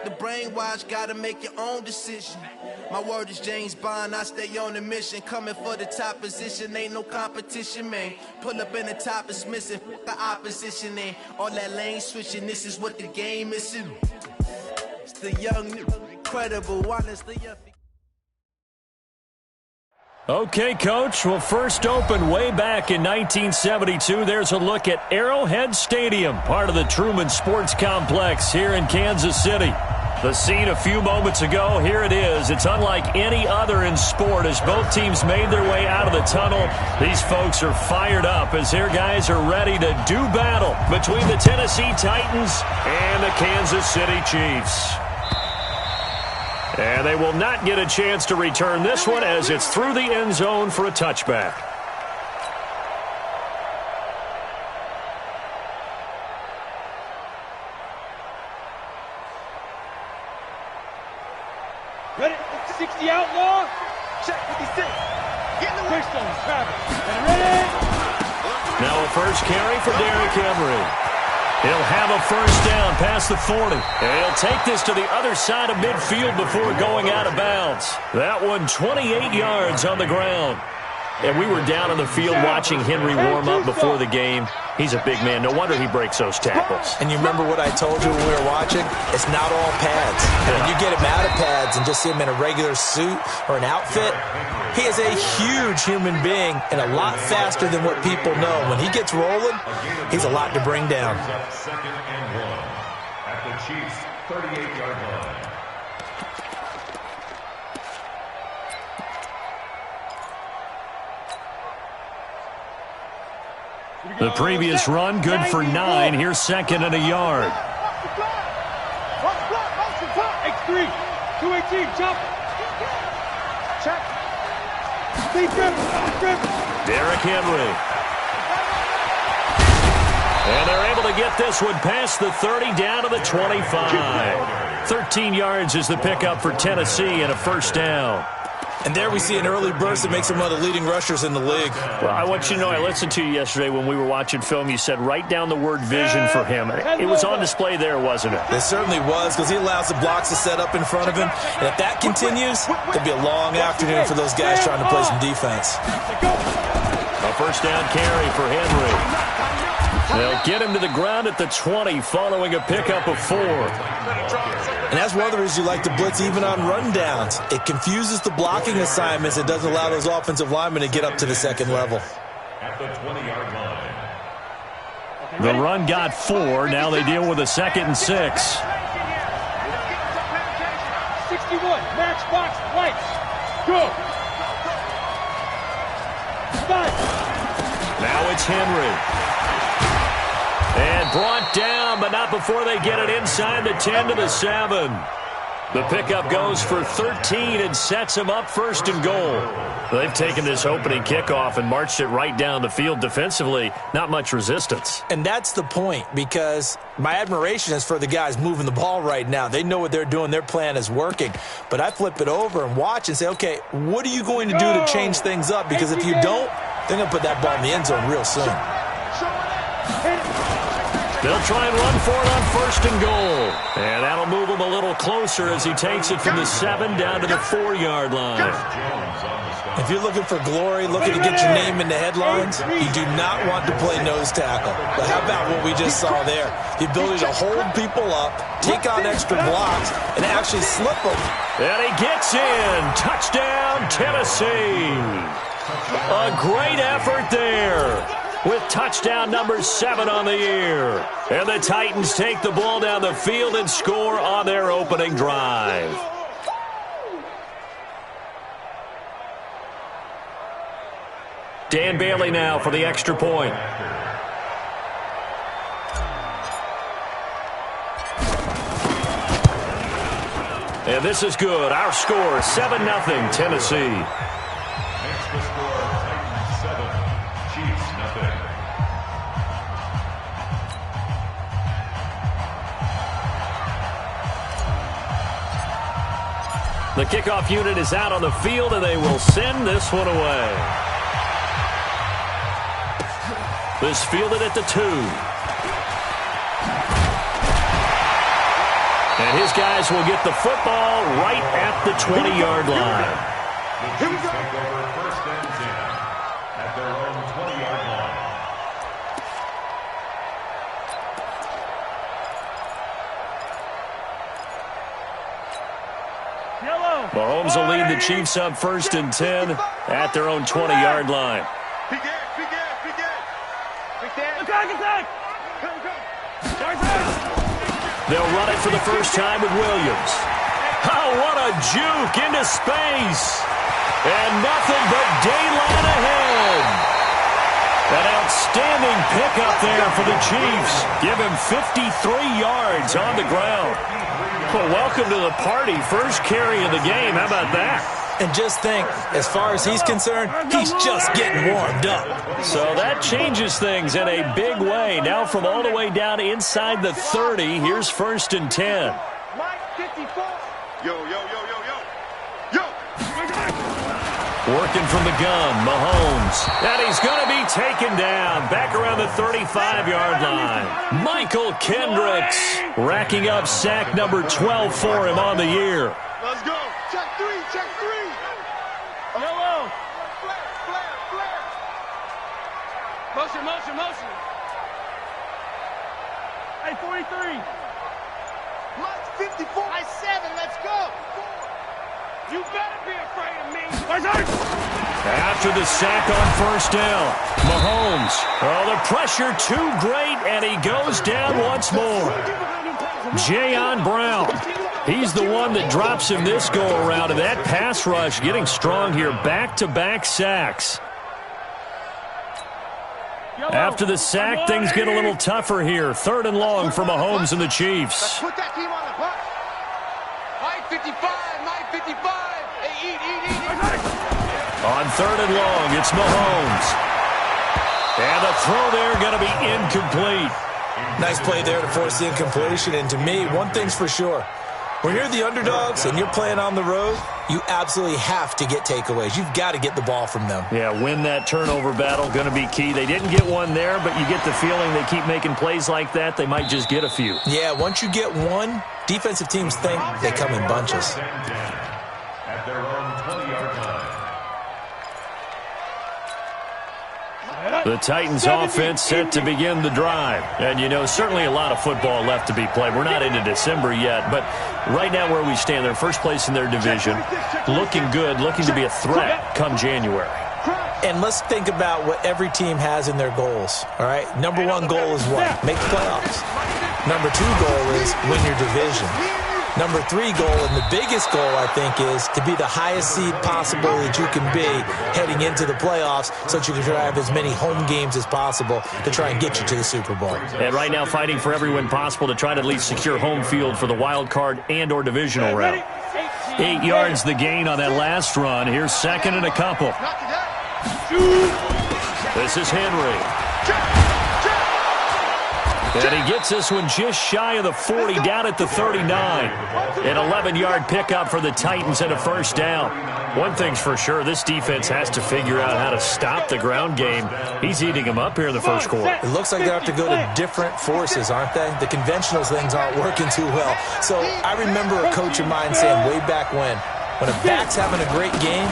the brainwash, gotta make your own decision. My word is James Bond, I stay on a mission. Coming for the top position, ain't no competition, man. Pull up in the top is missing, the opposition, and all that lane switching, this is what the game is. It's the young, incredible, honestly. Okay, Coach, well, first opened way back in 1972. There's a look at Arrowhead Stadium, part of the Truman Sports Complex here in Kansas City. The scene a few moments ago, here it is. It's unlike any other in sport as both teams made their way out of the tunnel. These folks are fired up as their guys are ready to do battle between the Tennessee Titans and the Kansas City Chiefs. And they will not get a chance to return this one as it's through the end zone for a touchback. Ready? 60 outlaw. Check 56. Quickstone, Travis. And ready? Now a first carry for Derrick Henry. He'll have a first down past the 40. And he'll take this to the other side of midfield before going out of bounds. That one 28 yards on the ground. And we were down on the field watching Henry warm up before the game. He's a big man. No wonder he breaks those tackles. And you remember what I told you when we were watching? It's not all pads. When you get him out of pads and just see him in a regular suit or an outfit, he is a huge human being and a lot faster than what people know. When he gets rolling, he's a lot to bring down. Second and 1 at the Chiefs' 38-yard line. The previous run, good for 9. Here's second and a yard. X3, 218, jump. Check. Derrick Henry. And they're able to get this one past the 30 down to the 25. 13 yards is the pickup for Tennessee and a first down. And there we see an early burst that makes him one of the leading rushers in the league. Well, I want you to know, I listened to you yesterday when we were watching film. You said write down the word vision for him. It was on display there, wasn't it? It certainly was, because he allows the blocks to set up in front of him. And if that continues, it'll be a long afternoon for those guys trying to play some defense. A first down carry for Henry. They'll get him to the ground at the 20 following a pickup of 4. And that's one of the reasons you like to blitz even on rundowns. It confuses the blocking assignments. It doesn't allow those offensive linemen to get up to the second level. At the 20-yard line. The run got 4. Now they deal with a 2nd and 6. 61, match box, lights. Go. 5. Now it's Henry. And brought down, but not before they get it inside the 10 to the 7. The pickup goes for 13 and sets them up first and goal. They've taken this opening kickoff and marched it right down the field defensively. Not much resistance. And that's the point, because my admiration is for the guys moving the ball right now. They know what they're doing. Their plan is working. But I flip it over and watch and say, okay, what are you going to do to change things up? Because if you don't, they're going to put that ball in the end zone real soon. They'll try and run for it on first and goal. And that'll move him a little closer as he takes it from the 7 down to the 4-yard line. If you're looking for glory, looking to get your name in the headlines, you do not want to play nose tackle. But how about what we just saw there? The ability to hold people up, take on extra blocks, and actually slip them. And he gets in. Touchdown, Tennessee. A great effort there, with touchdown number 7 on the year. And the Titans take the ball down the field and score on their opening drive. Dan Bailey now for the extra point. And this is good. Our score, 7-0, Tennessee. Extra score, Titans 7, Chiefs nothing. The kickoff unit is out on the field, and they will send this one away. This fielded at the 2. And his guys will get the football right at the 20-yard line. The Chiefs take over first and 10 at their own 20-yard line. Mahomes will lead the Chiefs up first and 10 at their own 20-yard line. They'll run it for the first time with Williams. Oh, what a juke into space. And nothing but daylight ahead. An outstanding pickup there for the Chiefs. Give him 53 yards on the ground. Well, welcome to the party. First carry of the game. How about that? And just think, as far as he's concerned, he's just getting warmed up. So that changes things in a big way. Now from all the way down inside the 30, here's first and 10. Working from the gun, Mahomes. And he's going to be taken down. Back around the 35-yard line. Michael Kendricks racking up sack number 12 for him on the year. Let's go. Check three. Yellow. Flare. Motion. Hey, 43. Mike's 54. I 7. Let's go. You better be afraid of me. After the sack on first down, Mahomes. Oh, the pressure too great, and he goes down once more. Jayon Brown. He's the one that drops him this go-around, and that pass rush getting strong here. Back-to-back sacks. After the sack, things get a little tougher here. Third and long for Mahomes and the Chiefs. Put that team on the bus. Mike 55. Hey, eat. On third and long, it's Mahomes. And the throw there going to be incomplete. Nice play there to force the incompletion. And to me, one thing's for sure. When you're the underdogs and you're playing on the road, you absolutely have to get takeaways. You've got to get the ball from them. Yeah, win that turnover battle, going to be key. They didn't get one there, but you get the feeling they keep making plays like that, they might just get a few. Yeah, once you get one, defensive teams think they come in bunches. At their own 20-yard line. The Titans offense set to begin the drive. And, you know, certainly a lot of football left to be played. We're not into December yet, but right now where we stand, they're first place in their division, looking good, looking to be a threat come January. And let's think about what every team has in their goals, all right? Number one goal is what? Make the playoffs. Number two goal is win your division. Number three goal, and the biggest goal, I think, is to be the highest seed possible that you can be heading into the playoffs so that you can drive as many home games as possible to try and get you to the Super Bowl. And right now fighting for every win possible to try to at least secure home field for the wild card and or divisional round. 8 yards the gain on that last run. Here's second and a couple. This is Henry. And he gets this one just shy of the 40, down at the 39. An 11-yard pickup for the Titans and a first down. One thing's for sure, this defense has to figure out how to stop the ground game. He's eating them up here in the first quarter. It looks like they have to go to different forces, aren't they? The conventional things aren't working too well. So I remember a coach of mine saying way back when a back's having a great game,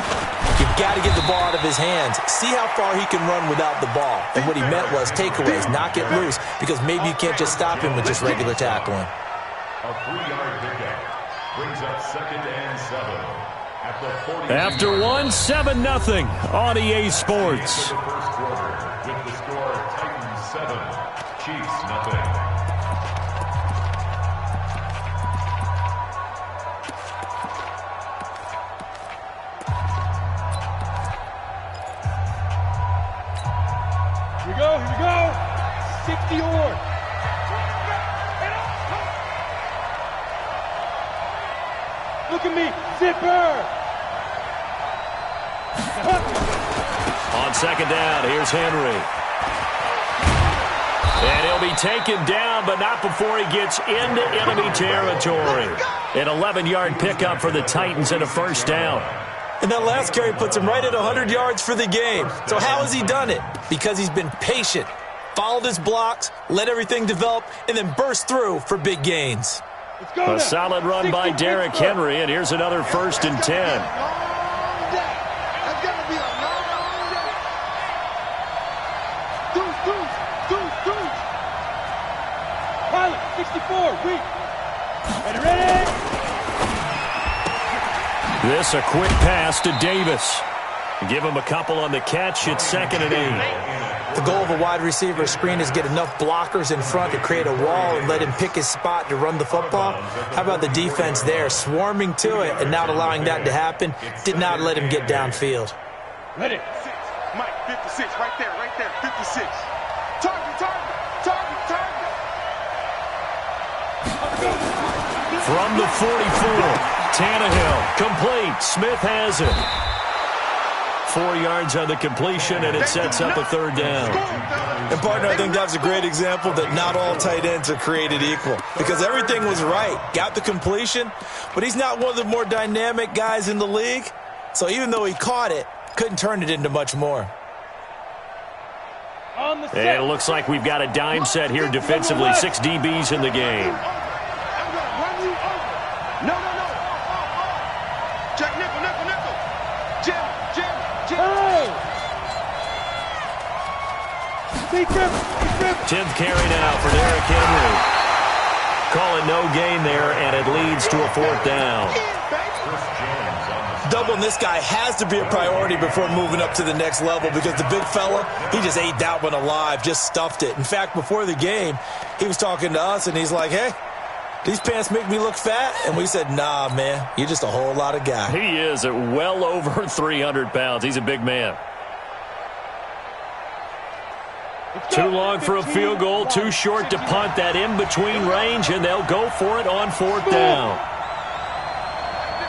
you've got to get the ball out of his hands. See how far he can run without the ball. And what he meant was takeaways, knock it loose, because maybe you can't just stop him with just regular tackling. A 3-yard pickup brings up second and 7 at the 40. After 1, 7-0 on EA Sports. The first quarter with the score Titans 7, Chiefs nothing. Here we go. 60 or. Look at me, zipper. On second down, here's Henry. And he'll be taken down, but not before he gets into enemy territory. An 11-yard pickup for the Titans and a first down. And that last carry puts him right at 100 yards for the game. So how has he done it? Because he's been patient, followed his blocks, let everything develop, and then burst through for big gains. A solid run by Derrick Henry, and here's another 1st and 10. That's going to be a long day. Deuce. Pilot, 64, weak. Ready. This a quick pass to Davis. Give him a couple on the catch. It's 2nd and 8. The goal of a wide receiver screen is get enough blockers in front to create a wall and let him pick his spot to run the football. How about the defense there, swarming to it and not allowing that to happen? Did not let him get downfield. Ready. Mike, 56, right there, 56. Target. From the 44, Tannehill, complete. Smith has it. 4 yards on the completion, and it sets up a 3rd down. And, partner, I think that's a great example that not all tight ends are created equal, because everything was right. Got the completion, but he's not one of the more dynamic guys in the league. So even though he caught it, couldn't turn it into much more. And it looks like we've got a dime set here defensively. 6 DBs in the game. No. Check nickel. Jim. Hey! 10th carry now for Derrick Henry. Call it no gain there, and it leads to a 4th down. Doubling this guy has to be a priority before moving up to the next level, because the big fella, he just ate that one alive, just stuffed it. In fact, before the game, he was talking to us, and he's like, hey, these pants make me look fat? And we said, nah, man, you're just a whole lot of guy. He is at well over 300 pounds. He's a big man. Too long for a field goal, too short to punt. That in-between range, and they'll go for it on 4th down.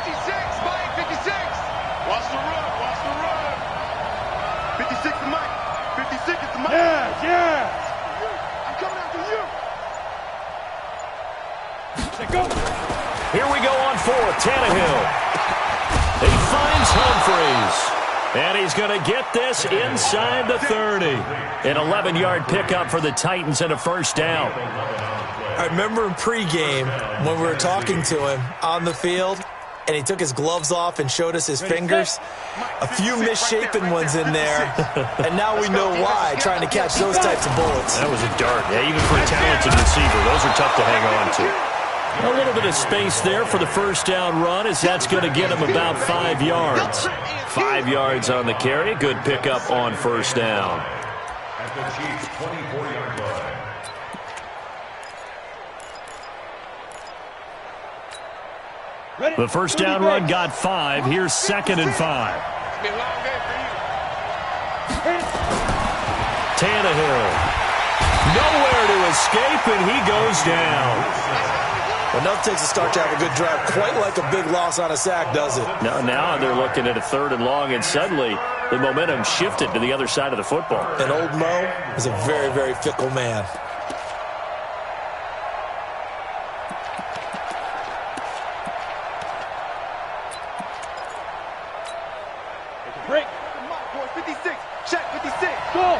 56, Mike, 56. Watch the run. 56 to Mike. 56 is to Mike. Yeah. I'm coming after you. Here we go on 4th. Tannehill. He finds Humphries. And he's going to get this inside the 30. An 11-yard pickup for the Titans and a 1st down. I remember in pregame when we were talking to him on the field, and he took his gloves off and showed us his fingers. A few misshapen ones in there, and now we know why, trying to catch those types of bullets. That was a dart. Yeah, even for a talented receiver, those are tough to hang on to. A little bit of space there for the 1st down run, as that's going to get him about 5 yards. 5 yards on the carry. Good pickup on 1st down. At the Chiefs' 24-yard line. The 1st down run got 5. Here's 2nd and 5. Tannehill. Nowhere to escape, and he goes down. Enough takes a start to have a good drive. Quite like a big loss on a sack, does it? Now they're looking at a 3rd and long, and suddenly the momentum shifted to the other side of the football. And old Mo is a very, very fickle man. Break. 56. Check 56. Go.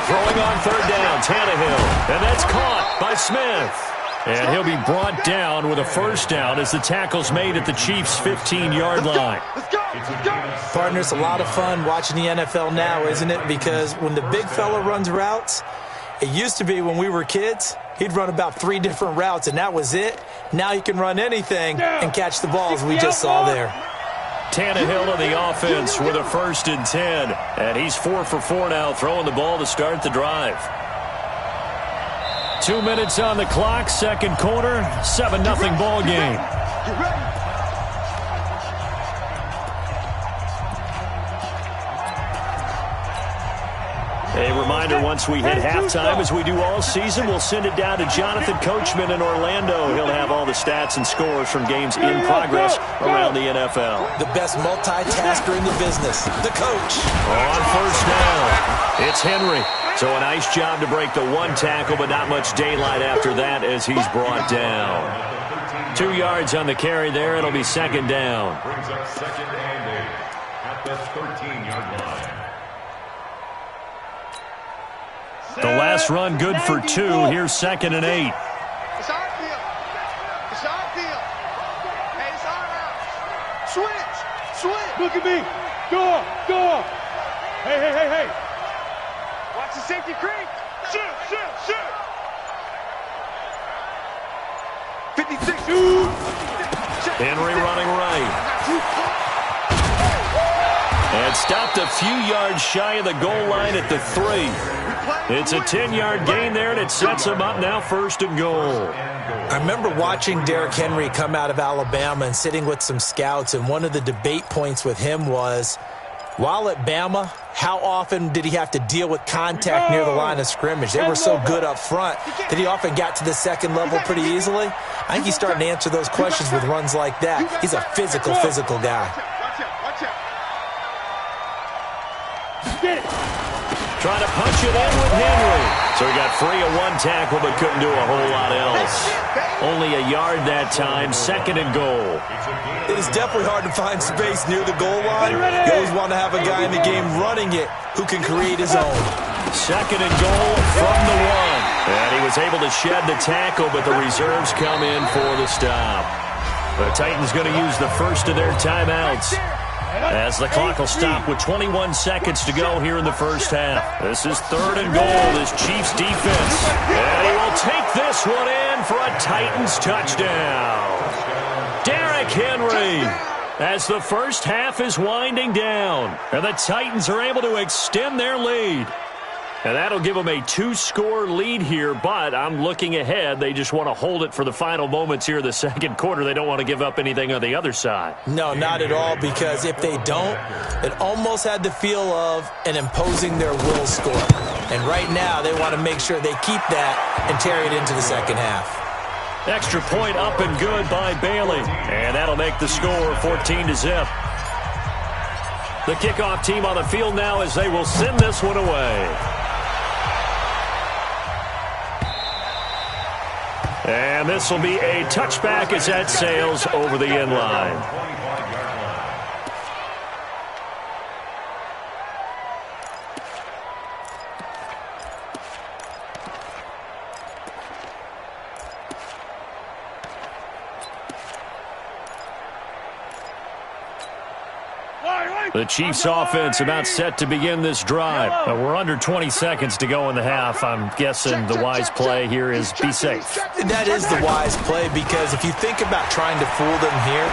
Throwing on 3rd down, Tannehill. And that's caught by Smith. And he'll be brought down with a 1st down as the tackle's made at the Chiefs' 15-yard line. Let's go. Partner, it's a lot of fun watching the NFL now, isn't it? Because when the big fella runs routes, it used to be when we were kids, he'd run about 3 different routes, and that was it. Now he can run anything and catch the balls we just saw there. Tannehill on the offense with a 1st and 10. And he's 4 for 4 now, throwing the ball to start the drive. 2 minutes on the clock, 2nd quarter, 7-0 ball game. A reminder, once we hit halftime, as we do all season, we'll send it down to Jonathan Coachman in Orlando. He'll have all the stats and scores from games in progress around the NFL. The best multitasker in the business, the coach. On 1st down, it's Henry. So a nice job to break the 1 tackle, but not much daylight after that as he's brought down. 2 yards on the carry there. It'll be 2nd down. Brings up 2nd and 8 at the 13-yard line. The last run good for 2. Here's 2nd and 8. It's our field. It's our field. Hey, it's our house. Switch. Look at me. Go. Hey. Watch the safety creep. Shoot. 56. Henry running right. And stopped a few yards shy of the goal line at the 3. It's a 10-yard gain there, and it sets him up now 1st and goal. I remember watching Derrick Henry come out of Alabama and sitting with some scouts, and one of the debate points with him was, while at Bama, how often did he have to deal with contact near the line of scrimmage? They were so good up front that he often got to the second level pretty easily. I think he's starting to answer those questions with runs like that. He's a physical guy. Get it. Trying to punch it in with Henry. So he got free of one tackle but couldn't do a whole lot else. Only a yard that time, 2nd and goal. It is definitely hard to find space near the goal line. You always want to have a guy in the game running it who can create his own. 2nd and goal from the 1. And he was able to shed the tackle, but the reserves come in for the stop. The Titans going to use the first of their timeouts, as the clock will stop with 21 seconds to go here in the first half. This is 3rd and goal, this Chiefs defense. And he will take this one in for a Titans touchdown. Derrick Henry, as the first half is winding down. And the Titans are able to extend their lead. And that'll give them a 2-score lead here, but I'm looking ahead. They just want to hold it for the final moments here in the second quarter. They don't want to give up anything on the other side. No, not at all, because if they don't, it almost had the feel of an imposing their will score. And right now, they want to make sure they keep that and carry it into the second half. Extra point up and good by Bailey. And that'll make the score 14-0. The kickoff team on the field now as they will send this one away. And this will be a touchback as that sails over the end line. The Chiefs offense about set to begin this drive. We're under 20 seconds to go in the half. I'm guessing the wise play here is be safe. That is the wise play, because if you think about trying to fool them here,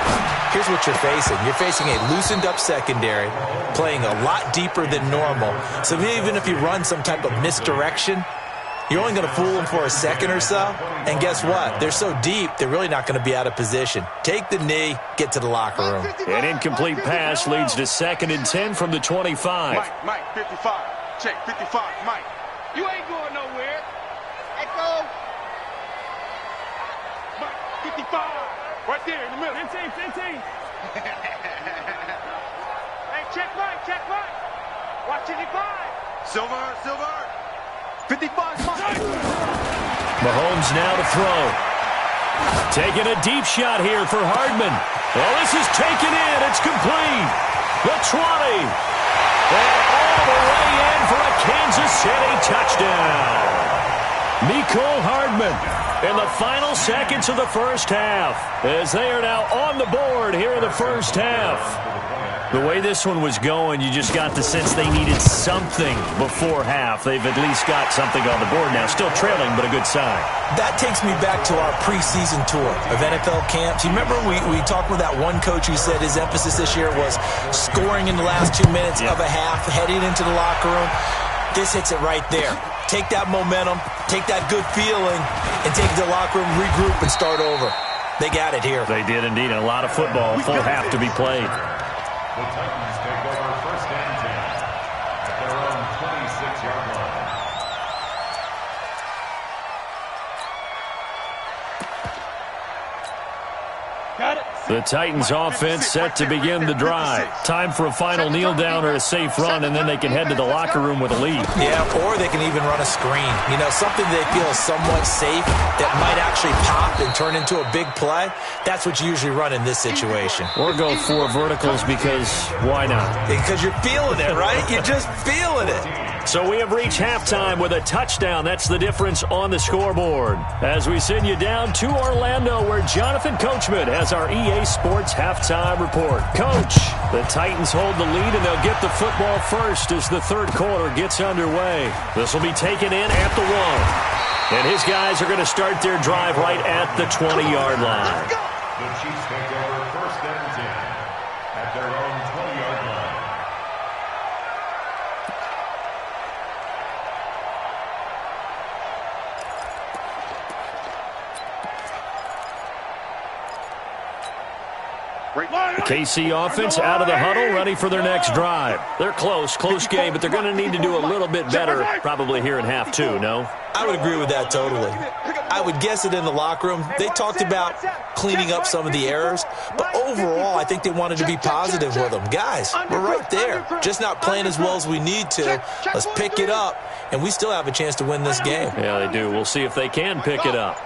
here's what you're facing. You're facing a loosened up secondary, playing a lot deeper than normal. So even if you run some type of misdirection, you're only going to fool them for a second or so. And guess what? They're so deep, they're really not going to be out of position. Take the knee, get to the locker room. An incomplete pass leads to 2nd and 10 from the 25. Mike, 55. Check, 55. Mike, you ain't going nowhere. Echo. Mike, 55. Right there in the middle. 15. Hey, check Mike. Watch 55. Silver. 55, Mike. Mahomes now to throw. Taking a deep shot here for Hardman. Well, this is taken in. It's complete. The 20. And all the way in for a Kansas City touchdown. Mecole Hardman in the final seconds of the first half, as they are now on the board here in the first half. The way this one was going, you just got the sense they needed something before half. They've at least got something on the board now. Still trailing, but a good sign. That takes me back to our preseason tour of NFL camps. You remember we talked with that one coach who said his emphasis this year was scoring in the last 2 minutes of a half, heading into the locker room. This hits it right there. Take that momentum, take that good feeling, and take it to the locker room, regroup, and start over. They got it here. They did indeed. And a lot of football, full half to be played. The Titans take over 1st and 10 at their own 26-yard line. Got it. The Titans offense set to begin the drive. Time for a final kneel down or a safe run, and then they can head to the locker room with a lead. Yeah, or they can even run a screen. You know, something they feel is somewhat safe that might actually pop and turn into a big play. That's what you usually run in this situation. Or go for verticals because why not? Because you're feeling it, right? You're just feeling it. So we have reached halftime with a touchdown. That's the difference on the scoreboard. As we send you down to Orlando, where Jonathan Coachman has our EA Sports halftime report. Coach, the Titans hold the lead, and they'll get the football first as the third quarter gets underway. This will be taken in at the 1. And his guys are going to start their drive right at the 20-yard line. The Chiefs take over first and 10 at their own 20-yard line. KC offense out of the huddle, ready for their next drive. They're close game, but they're going to need to do a little bit better probably here in half 2, no? I would agree with that totally. I would guess it in the locker room. They talked about cleaning up some of the errors, but overall, I think they wanted to be positive with them. Guys, we're right there. Just not playing as well as we need to. Let's pick it up, and we still have a chance to win this game. Yeah, they do. We'll see if they can pick it up.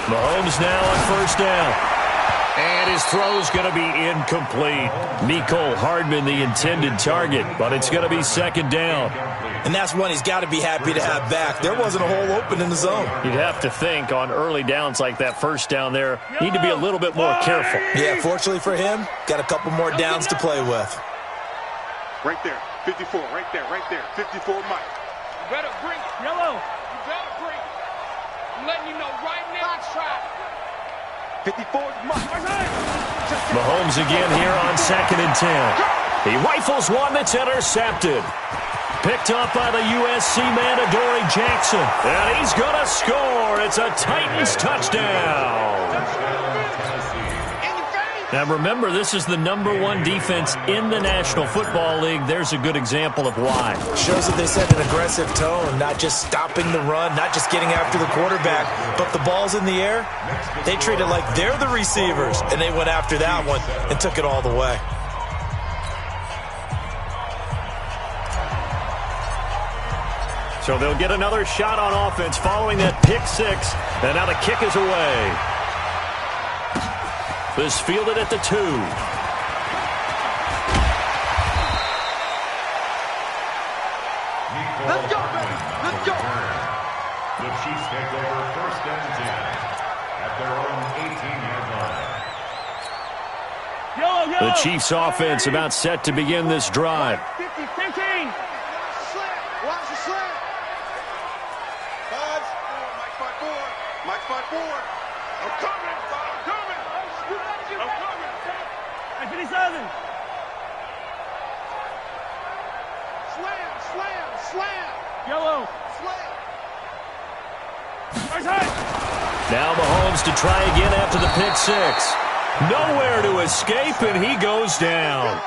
Mahomes now on first down. And his throw's going to be incomplete. Mecole Hardman, the intended target, but it's going to be second down. And that's one he's got to be happy to have back. There wasn't a hole open in the zone. You'd have to think on early downs like that first down there, need to be a little bit more careful. Yeah, fortunately for him, got a couple more downs to play with. Right there, 54, right there, 54 Mike. You better bring it. Yellow. You better bring it. I'm letting you know right now. 54 is Mike. Mahomes again here on 2nd and 10. He rifles one that's intercepted. Picked up by the USC man, Adoree Jackson. And he's going to score. It's a Titans touchdown. Now remember, this is the #1 defense in the National Football League. There's a good example of why. Shows that they set an aggressive tone, not just stopping the run, not just getting after the quarterback, but the ball's in the air. They treat it like they're the receivers, and they went after that one and took it all the way. So they'll get another shot on offense following that pick six, and now the kick is away. This fielded at the 2. Let's go, baby. Let's go. The Chiefs take over first and 10 at their own 18-yard line. The Chiefs offense about set to begin this drive. 15. Watch the slant. Mike 5-4. I'm coming. Hey, 57. Slam. Yellow. Slam. Now Mahomes to try again after the pick six. Nowhere to escape, and he goes down.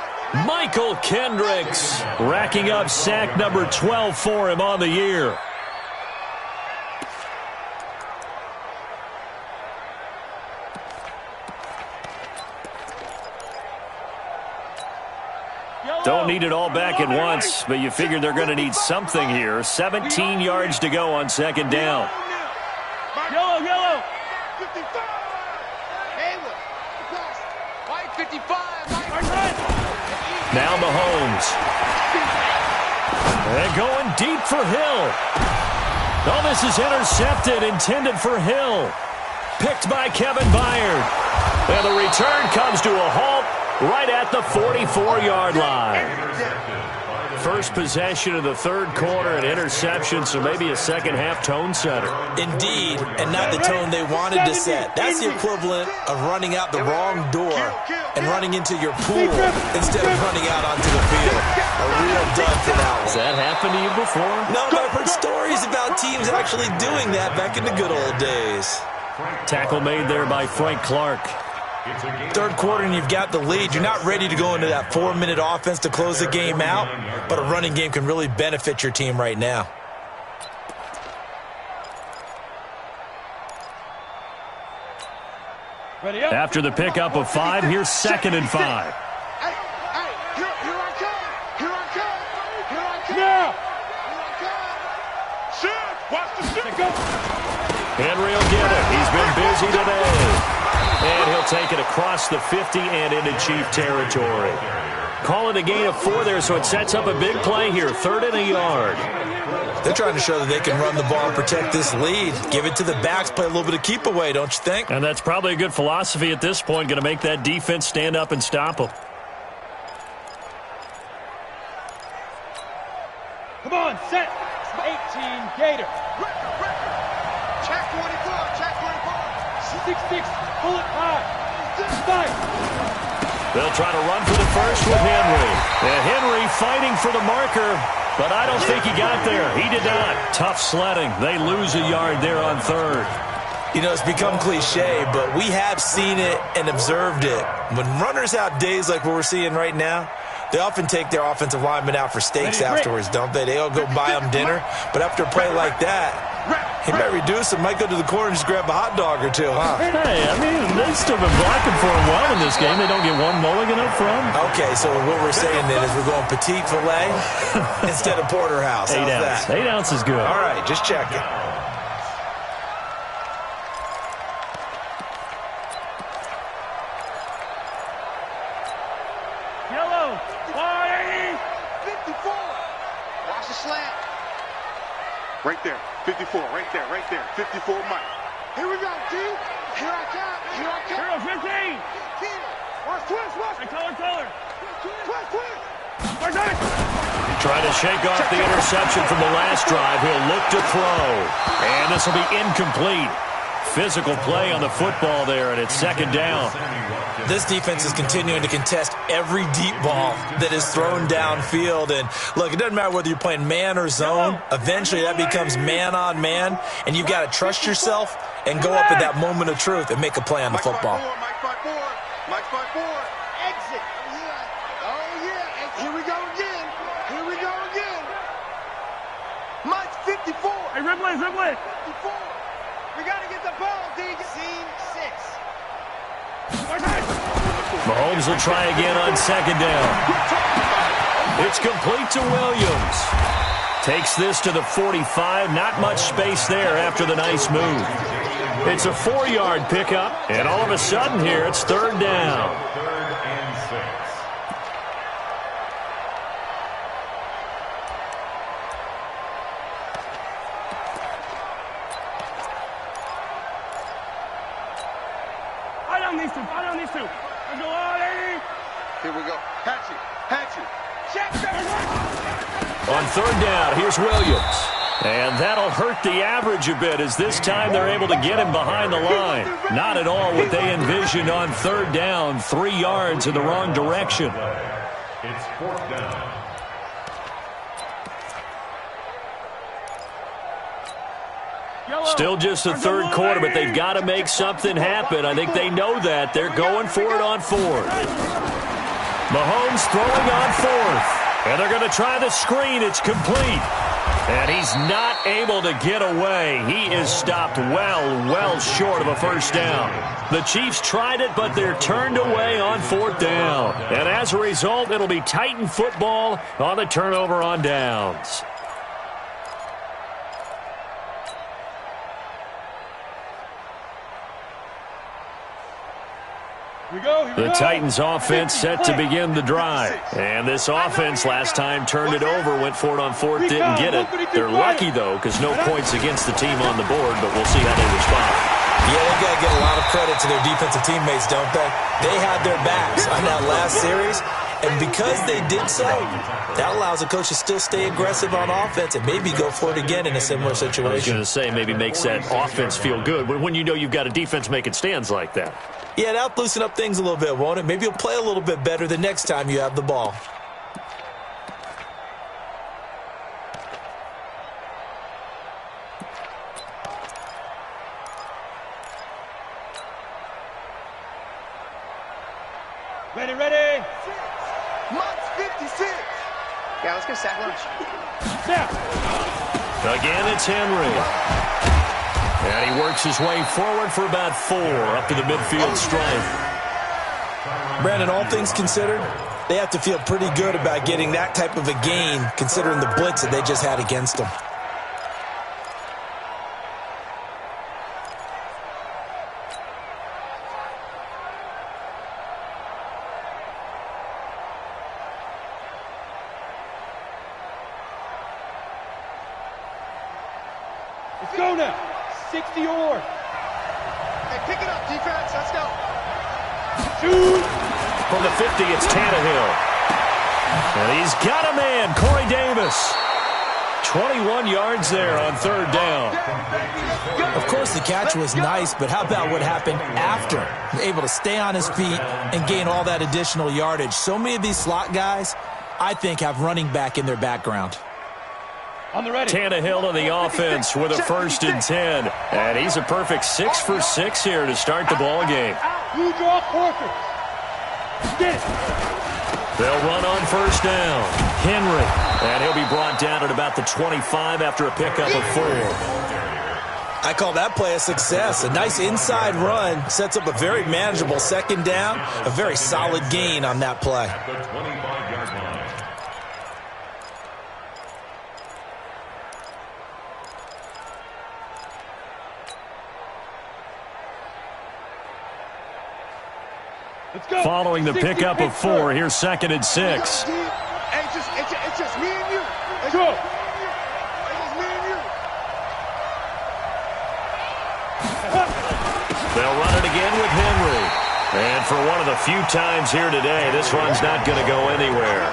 Michael Kendricks racking up sack number 12 for him on the year. Don't need it all back at once, but you figure they're going to need something here. 17 yards to go on second down. Yellow. 55. Hayward. Mike 55. Now Mahomes. And going deep for Hill. Oh, this is intercepted, intended for Hill. Picked by Kevin Byard. And the return comes to a halt right at the 44-yard line. First possession of the third quarter, an interception, so maybe a second-half tone setter. Indeed, and not the tone they wanted to set. That's the equivalent of running out the wrong door and running into your pool instead of running out onto the field. A real dud for that one. Has that happened to you before? No, but I've heard stories about teams actually doing that back in the good old days. Tackle made there by Frank Clark. Third quarter and you've got the lead. You're not ready to go into that 4-minute offense to close the game out, but a running game can really benefit your team right now. After the pickup of 5, here's 2nd and 5. Hey, here I come. Here I come. Here I come. Now. Here I come. Shoot. Watch the shoot. Henry will get it. He's been busy today. And he'll take it across the 50 and into Chief territory. Calling a gain of 4 there, so it sets up a big play here. 3rd and a yard. They're trying to show that they can run the ball and protect this lead. Give it to the backs, play a little bit of keep away, don't you think? And that's probably a good philosophy at this point. Going to make that defense stand up and stop them. Come on, set. 18 Gator. Check 24. Check 24. 6-6. Pull it high. 5. They'll try to run for the first with Henry. And Henry fighting for the marker, but I don't think he got there. He did not. Tough sledding. They lose a yard there on 3rd. You know, it's become cliche, but we have seen it and observed it. When runners have days like what we're seeing right now, they often take their offensive linemen out for steaks afterwards, don't they? They all go buy them dinner. But after a play like that, he might reduce it, might go to the corner and just grab a hot dog or two, huh? Hey, I mean, they've still been blocking for him well in this game. They don't get one mulligan up front. Okay, so what we're saying then is we're going petite filet instead of porterhouse. 8 How's ounce. that? 8 ounce is good. All right, just checking. Yellow. 40. 54. Watch the slant. Right there. 54. Right there. Right there. 54 Mike. Here we go, D. Here I come. Here I come. Hero 15. Watch twist. Watch. Hey, color. Twist. Trying to shake off the interception from the last drive. He'll look to throw. And this will be incomplete. Physical play on the football there, and it's 2nd down. This defense is continuing to contest every deep ball that is thrown downfield. And, look, it doesn't matter whether you're playing man or zone. Eventually that becomes man on man, and you've got to trust yourself and go up at that moment of truth and make a play on the football. Mike 5-4. Mike 5-4. Exit. Oh, yeah. Here we go again. Here we go again. Mike's 54. Hey, Ripley. 54. We got to get the ball, D. Seam 6. Mahomes will try again on 2nd down. It's complete to Williams. Takes this to the 45. Not much space there after the nice move. It's a 4-yard pickup, and all of a sudden here it's 3rd down. 3rd and 6. I don't need to. Let's go, Ollie. Here we go. Hatchet. Check. On 3rd down, here's Williams. And that'll hurt the average a bit, as this time they're able to get him behind the line. Not at all what they envisioned on 3rd down. 3 yards in the wrong direction. It's 4th down. Still just the 3rd quarter, but they've got to make something happen. I think they know that. They're going for it on 4th. Mahomes throwing on 4th. And they're going to try the screen. It's complete. And he's not able to get away. He is stopped well short of a 1st down. The Chiefs tried it, but they're turned away on 4th down. And as a result, it'll be Titan football on the turnover on downs. The Titans offense set to begin the drive. And this offense last time turned it over, went for it on 4th, didn't get it. They're lucky, though, because no points against the team on the board, but we'll see how they respond. Yeah, they've got to get a lot of credit to their defensive teammates, don't they? They had their backs on that last series, and because they did so, that allows the coach to still stay aggressive on offense and maybe go for it again in a similar situation. I was going to say, maybe makes that offense feel good when you know you've got a defense making stands like that. Yeah, that'll loosen up things a little bit, won't it? Maybe you'll play a little bit better the next time you have the ball. Ready. Mike's 56. Yeah, let's go sack lunch. Snap. Again, it's Henry. And he works his way forward for about 4 up to the midfield stripe. Brandon, all things considered, they have to feel pretty good about getting that type of a gain considering the blitz that they just had against them. Let's go now. 60 or. Hey, pick it up, defense. Let's go. Shoot. From the 50, it's Tannehill. And he's got a man, Corey Davis. 21 yards there on 3rd down. Of course, the catch was nice, but how about what happened after? Able to stay on his feet and gain all that additional yardage. So many of these slot guys, I think, have running back in their background. On the ready. Tannehill on the offense with a 1st and 10. And he's a perfect 6 for 6 here to start the ball game. You draw Parker. Get it. They'll run on 1st down. Henry. And he'll be brought down at about the 25 after a pickup of 4. I call that play a success. A nice inside run sets up a very manageable 2nd down. A very solid gain on that play. The 25-yard line. Let's go. Following the pickup of 4, here's 2nd and 6. Hey, it's just me and you. It's Go. just me and you. They'll run it again with Henry. And for one of the few times here today, this run's not going to go anywhere.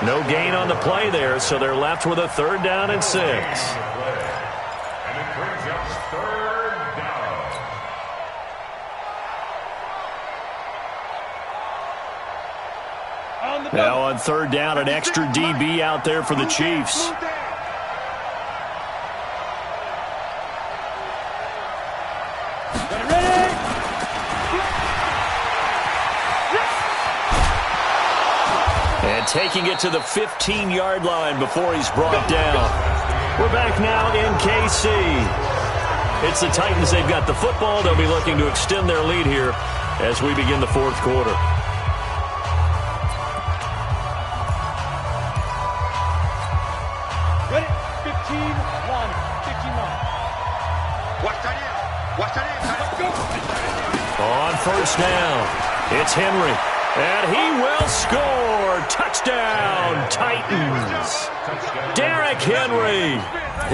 No gain on the play there, so they're left with a 3rd down and 6. And it brings up 3rd down. On the Now on 3rd down, an extra DB out there for the Chiefs. ready. And taking it to the 15-yard line before he's brought down. We're back now in KC. It's the Titans. They've got the football. They'll be looking to extend their lead here as we begin the 4th quarter. Ready. 15, 1, 59. Watch that in. Watch that in. Let's go. On 1st down, it's Henry. And he will score. Touchdown, Titans. Derrick Henry,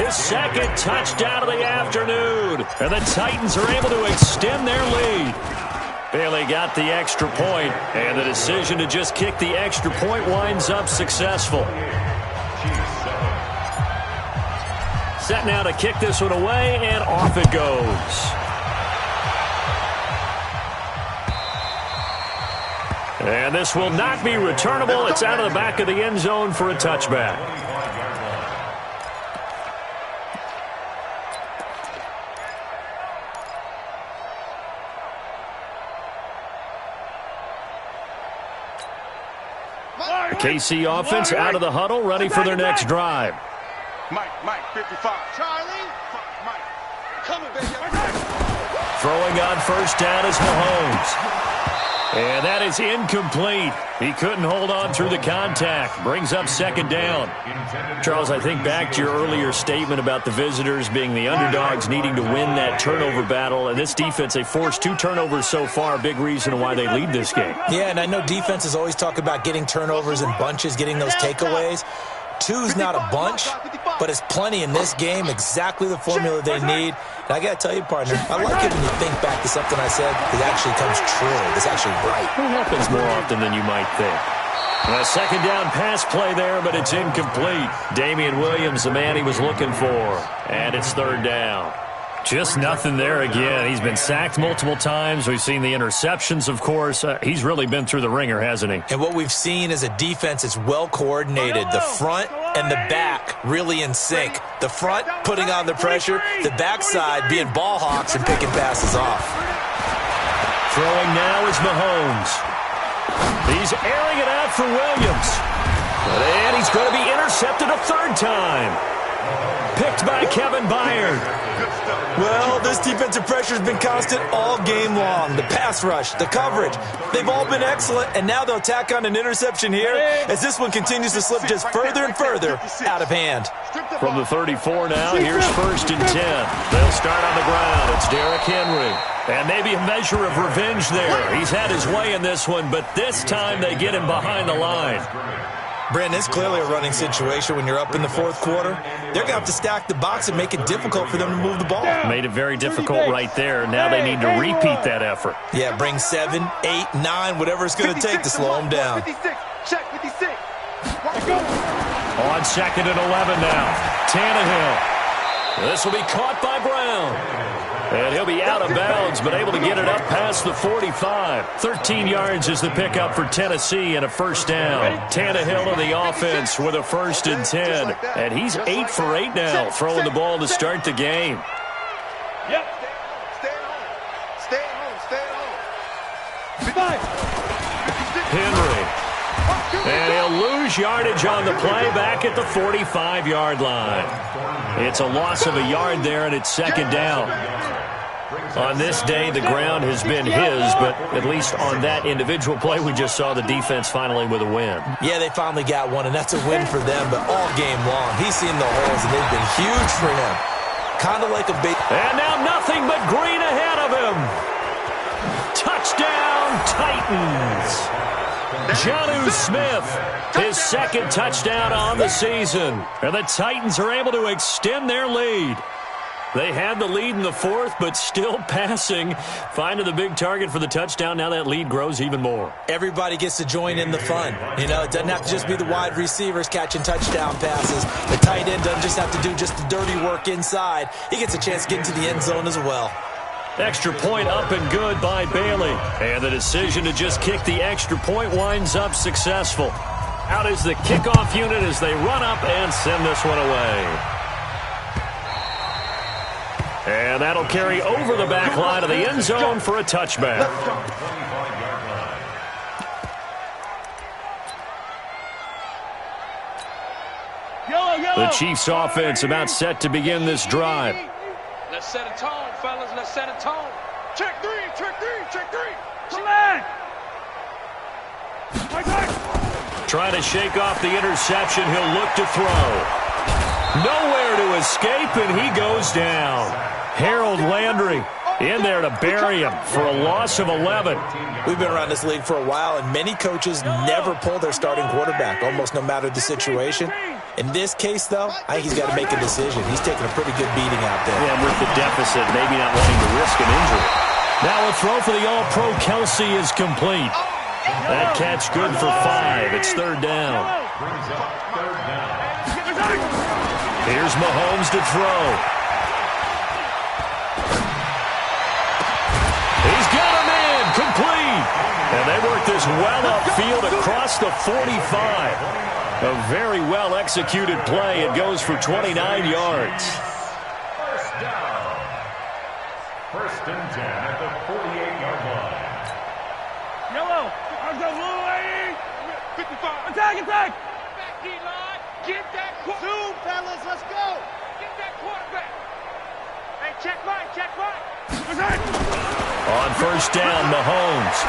his 2nd touchdown of the afternoon. And the Titans are able to extend their lead. Bailey got the extra point, and the decision to just kick the extra point winds up successful. Set now to kick this one away, and off it goes. And this will not be returnable. It's out of the back of the end zone for a touchback. The KC offense out of the huddle, ready for their next drive. Mike, 55. Charlie. Mike, coming, baby. Throwing on 1st down is Mahomes. And that is incomplete. He couldn't hold on through the contact. Brings up 2nd down. Charles, I think back to your earlier statement about the visitors being the underdogs needing to win that turnover battle. And this defense, they forced 2 turnovers so far. Big reason why they lead this game. Yeah, and I know defenses always talk about getting turnovers in bunches, getting those takeaways. 2's not a bunch, but it's plenty in this game, exactly the formula they need. And I got to tell you, partner, I like it when you think back to something I said that actually comes true. It's actually right. It happens more often than you might think. A 2nd down pass play there, but it's incomplete. Damian Williams, the man he was looking for. And it's 3rd down. Just nothing there again. He's been sacked multiple times. We've seen the interceptions, of course. He's really been through the ringer, hasn't he? And what we've seen is a defense that's well coordinated. The front and the back really in sync. The front putting on the pressure, the backside being ball hawks and picking passes off. Throwing now is Mahomes. He's airing it out for Williams. And he's going to be intercepted a 3rd time. Picked blocked by Kevin Byard. Well, this defensive pressure has been constant all game long. The pass rush, the coverage, they've all been excellent, and now they'll tack on an interception here as this one continues to slip just further and further out of hand. From the 34 now, here's 1st and 10. They'll start on the ground. It's Derrick Henry. And maybe a measure of revenge there. He's had his way in this one, but this time they get him behind the line. Brandon, it's clearly a running situation when you're up in the 4th quarter. They're going to have to stack the box and make it difficult for them to move the ball. Made it very difficult right there. Now they need to repeat that effort. Yeah, bring 7, 8, 9, whatever it's going to take to slow them down. 56, check 56. On 2nd and 11 now. Tannehill. This will be caught by Brown. And he'll be out of bounds, but able to get it up past the 45. 13 yards is the pickup for Tennessee and a 1st down. Tannehill on the offense with a 1st and 10. And he's 8 for 8 now, throwing the ball to start the game. Yep. Stay at home. Stay at home. Henry. And he'll lose yardage on the play back at the 45-yard line. It's a loss of a yard there, and it's 2nd down. On this day, the ground has been his, but at least on that individual play, we just saw the defense finally with a win. Yeah, they finally got one, and that's a win for them, but all game long, he's seen the holes, and they've been huge for him. Kind of like a big... And now nothing but green ahead of him. Touchdown, Titans. Jonnu Smith, his 2nd touchdown on the season. And the Titans are able to extend their lead. They had the lead in the 4th, but still passing. Finding the big target for the touchdown. Now that lead grows even more. Everybody gets to join in the fun. You know, it doesn't have to just be the wide receivers catching touchdown passes. The tight end doesn't just have to do just the dirty work inside. He gets a chance to get into the end zone as well. Extra point up and good by Bailey. And the decision to just kick the extra point winds up successful. Out is the kickoff unit as they run up and send this one away. And that'll carry over the back line of the end zone for a touchback. The Chiefs offense about set to begin this drive. Let's set a tone, fellas. Let's set a tone. Check 3, check 3, check 3. Come on. Trying to shake off the interception. He'll look to throw. Nowhere to escape, and he goes down. Harold Landry in there to bury him for a loss of 11. We've been around this league for a while, and many coaches never pull their starting quarterback, almost no matter the situation. In this case, though, I think he's got to make a decision. He's taking a pretty good beating out there. Yeah, with the deficit, maybe not wanting to risk an injury. Now a throw for the All-Pro Kelsey is complete. That catch good for 5. It's 3rd down. Here's Mahomes to throw. He's got him in, complete. And they work this well upfield across the 45. A very well-executed play. It goes for 29 yards. 1st down. 1st and 10 at the 48-yard line. Yellow. I'm the blue lane. 55. Attack. Back D-line. Get that quarterback. Zoom, fellas. Let's go. Get that quarterback. Hey, check right. On 1st down, Mahomes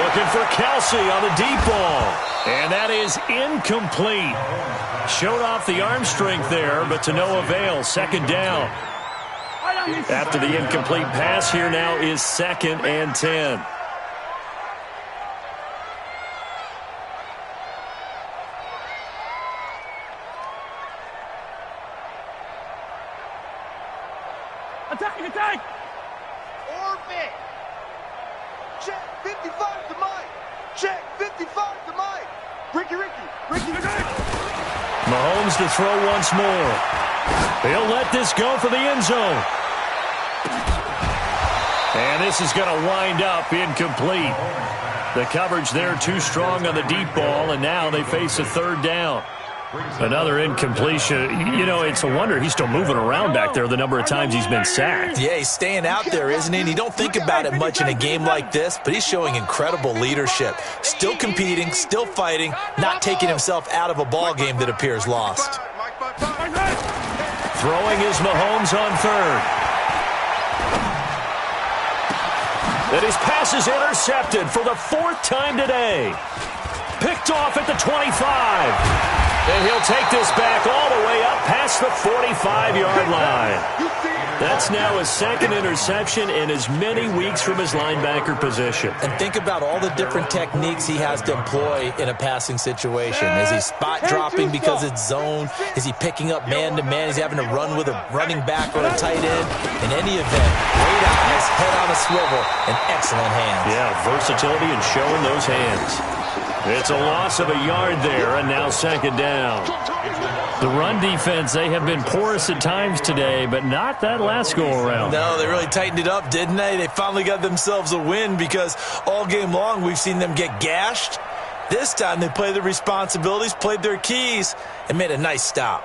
looking for Kelsey on the deep ball. And that is incomplete. Showed off the arm strength there, but to no avail. 2nd down. After the incomplete pass, here now is 2nd and 10. Attack! Orbit! Check 55 to Mike! Check 55 to Mike! Ricky! Mahomes to throw once more. He'll let this go for the end zone. And this is going to wind up incomplete. The coverage there too strong on the deep ball, and now they face a 3rd down. Another incompletion. You know, it's a wonder he's still moving around back there the number of times he's been sacked. Yeah, he's staying out there, isn't he? And you don't think about it much in a game like this, but he's showing incredible leadership. Still competing, still fighting, not taking himself out of a ball game that appears lost. Throwing is Mahomes on third. And his pass is intercepted for the 4th time today. Picked off at the 25. And he'll take this back all the way up past the 45-yard line. That's now his 2nd interception in as many weeks from his linebacker position. And think about all the different techniques he has to employ in a passing situation. Is he spot dropping because it's zone? Is he picking up man-to-man? Is he having to run with a running back or a tight end? In any event, great eyes, head on a swivel, and excellent hands. Yeah, versatility and showing those hands. It's a loss of a yard there, and now 2nd down. The run defense, they have been porous at times today, but not that last go-around. No, they really tightened it up, didn't they? They finally got themselves a win because all game long we've seen them get gashed. This time they played their responsibilities, played their keys, and made a nice stop.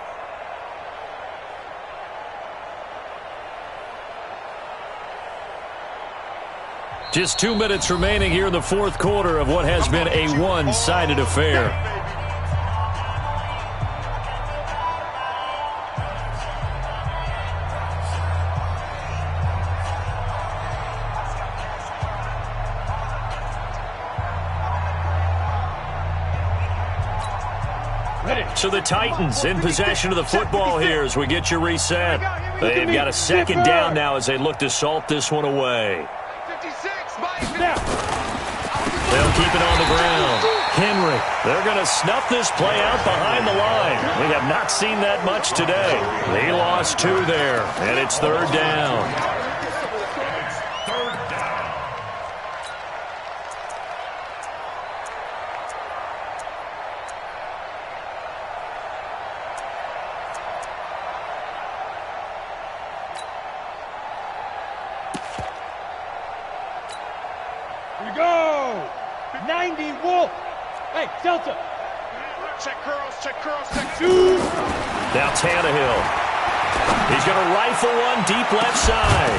Just 2 minutes remaining here in the 4th quarter of what has been a one-sided affair. So the Titans in possession of the football here as we get you reset. They've got a 2nd down now as they look to salt this one away. They'll keep it on the ground. Henry, they're going to snuff this play out behind the line. We have not seen that much today. They lost 2 there, and it's 3rd down. Go! 90 Wolf! Hey, Delta! Check curls, check curls, check. Now Tannehill. He's going to rifle one deep left side.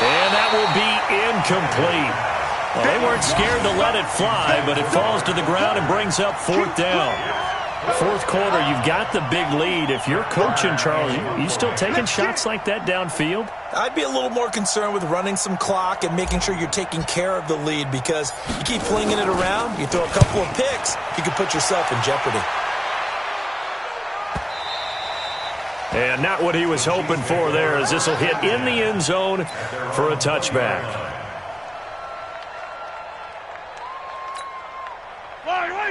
And that will be incomplete. Well, they weren't scared to let it fly, but it falls to the ground and brings up 4th down. 4th quarter, you've got the big lead. If you're coaching, Charles, you still taking shots like that downfield? I'd be a little more concerned with running some clock and making sure you're taking care of the lead because you keep flinging it around, you throw a couple of picks, you can put yourself in jeopardy. And not what he was hoping for there as this will hit in the end zone for a touchback.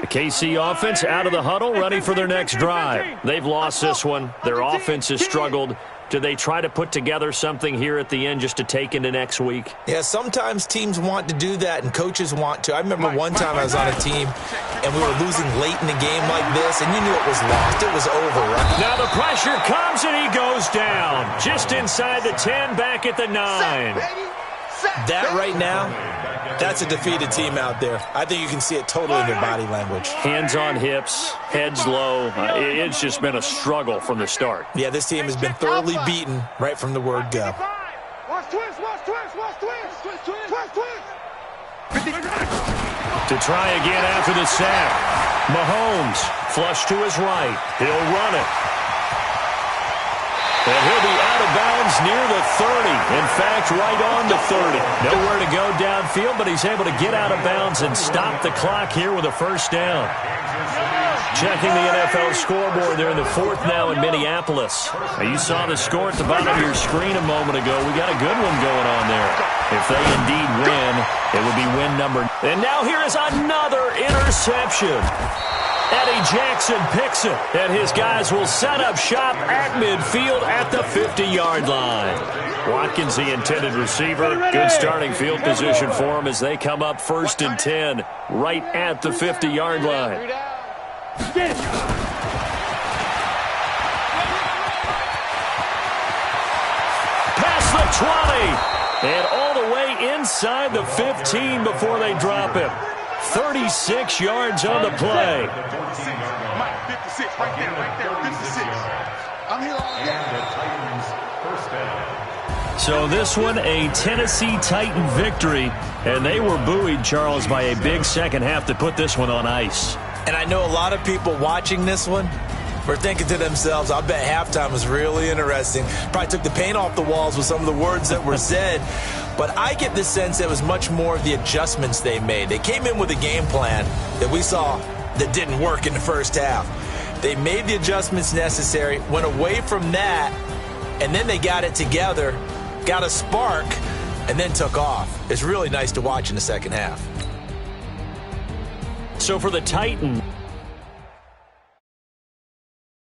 The KC offense out of the huddle, ready for their next drive. They've lost this one. Their offense has struggled. Do they try to put together something here at the end just to take into next week? Yeah, sometimes teams want to do that and coaches want to. I remember one time I was on a team and we were losing late in the game like this, and you knew it was lost. It was over, right? Now the pressure comes and he goes down. Just inside the 10, back at the 9. That right now, that's a defeated team out there. I think you can see it totally in their body language. Hands on hips, heads low. It's just been a struggle from the start. Yeah, this team has been thoroughly beaten right from the word go. Watch twist, watch twist, watch twist, twist, twist, twist, twist. To try again after the sack. Mahomes, flush to his right. He'll run it. And he'll be out of bounds near the 30. In fact, right on the 30. Nowhere to go downfield, but he's able to get out of bounds and stop the clock here with a 1st down. Checking the NFL scoreboard there in the 4th now in Minneapolis. Now, you saw the score at the bottom of your screen a moment ago. We got a good one going on there. If they indeed win, it would be win number. And now here is another interception. Eddie Jackson picks it, and his guys will set up shop at midfield at the 50-yard line. Watkins, the intended receiver. Good starting field position for him as they come up 1st and 10 right at the 50-yard line. Past the 20, and all the way inside the 15 before they drop him. 36 yards on the play. Mike, 56, right there, 56. I'm here all day. So this one, a Tennessee Titan victory, and they were buoyed, Charles, by a big second half to put this one on ice. And I know a lot of people watching this one, were thinking to themselves, I bet halftime was really interesting. Probably took the paint off the walls with some of the words that were said. But I get the sense that it was much more of the adjustments they made. They came in with a game plan that we saw that didn't work in the first half. They made the adjustments necessary, went away from that, and then they got it together, got a spark, and then took off. It's really nice to watch in the second half. So for the Titans,